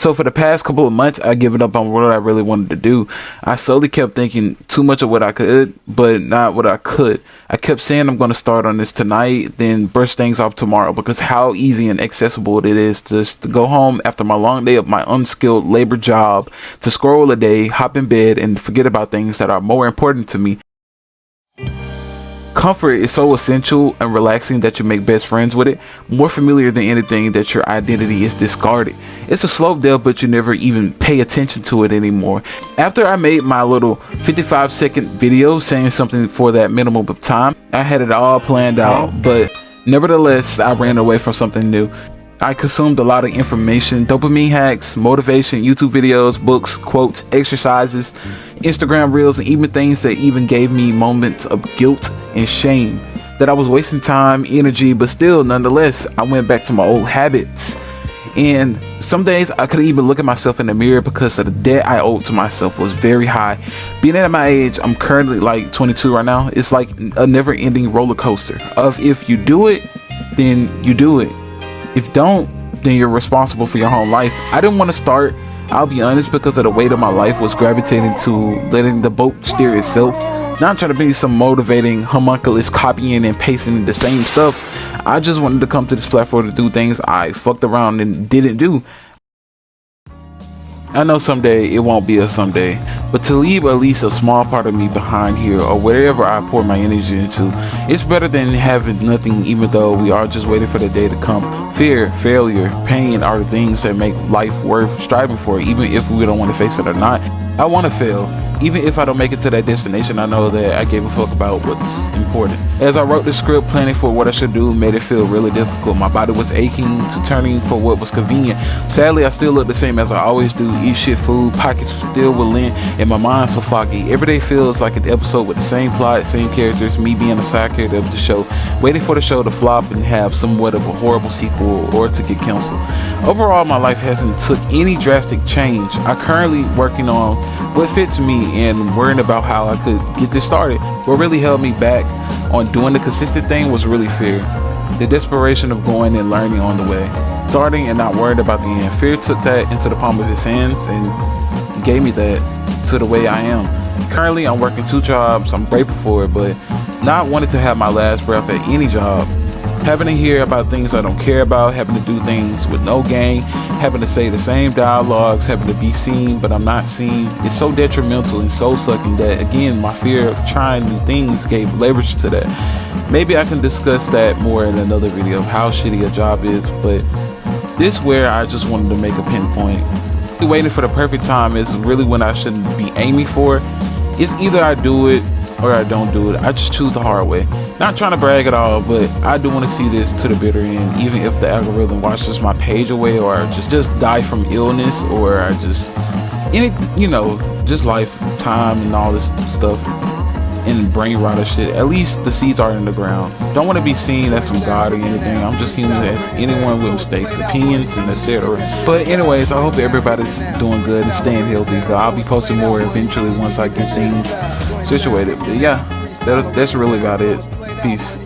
So for the past couple of months, I given up on what I really wanted to do. I slowly kept thinking too much of what I could, but not what I could. I kept saying I'm going to start on this tonight, then brush things off tomorrow, because how easy and accessible it is just to go home after my long day of my unskilled labor job, to scroll a day, hop in bed, and forget about things that are more important to me. Comfort is so essential and relaxing that you make best friends with it, more familiar than anything that your identity is discarded. It's a slow death, but you never even pay attention to it anymore. After I made my little 55-second video saying something for that minimum of time, I had it all planned out, but nevertheless, I ran away from something new. I consumed a lot of information, dopamine hacks, motivation, YouTube videos, books, quotes, exercises, Instagram reels, and even things that even gave me moments of guilt and shame that I was wasting time, energy, but still, nonetheless, I went back to my old habits. And some days I couldn't even look at myself in the mirror because of the debt I owed to myself was very high. Being at my age, I'm currently like 22 right now. It's like a never-ending roller coaster of if you do it, then you do it. If don't, then you're responsible for your whole life. I didn't want to start, I'll be honest, because of the weight of my life was gravitating to letting the boat steer itself. Not trying to be some motivating homunculus copying and pasting the same stuff. I just wanted to come to this platform to do things I fucked around and didn't do. I know someday it won't be a someday, but to leave at least a small part of me behind here or wherever I pour my energy into, it's better than having nothing, even though we are just waiting for the day to come. Fear, failure, pain are the things that make life worth striving for, even if we don't want to face it or not. I want to fail. Even if I don't make it to that destination, I know that I gave a fuck about what's important. As I wrote the script, planning for what I should do made it feel really difficult. My body was aching to turning for what was convenient. Sadly, I still look the same as I always do. Eat shit food, pockets still with lint, and my mind so foggy. Every day feels like an episode with the same plot, same characters, me being a side character of the show, waiting for the show to flop and have somewhat of a horrible sequel or to get canceled. Overall, my life hasn't took any drastic change. I'm currently working on what fits me and worrying about how I could get this started. What really held me back on doing the consistent thing was really fear. The desperation of going and learning on the way. Starting and not worried about the end. Fear took that into the palm of his hands and gave me that to the way I am. Currently, I'm working 2 jobs. I'm grateful for it, but not wanting to have my last breath at any job. Having to hear about things I don't care about, having to do things with no gain, having to say the same dialogues, having to be seen but I'm not seen. It's so detrimental and soul sucking that, again, my fear of trying new things gave leverage to that. Maybe I can discuss that more in another video of how shitty a job is, but this where I just wanted to make a pinpoint. Waiting for the perfect time is really when I shouldn't be aiming for. It's either I do it or I don't do it. I just choose the hard way. Not trying to brag at all, but I do want to see this to the bitter end, even if the algorithm washes my page away or I just die from illness or I just just life, time and all this stuff and brain rot shit. At least the seeds are in the ground. Don't want to be seen as some god or anything. I'm just human as anyone with mistakes, opinions, and etc. But anyways, I hope everybody's doing good and staying healthy. But I'll be posting more eventually once I get things situated. But yeah, that's really about it. Peace.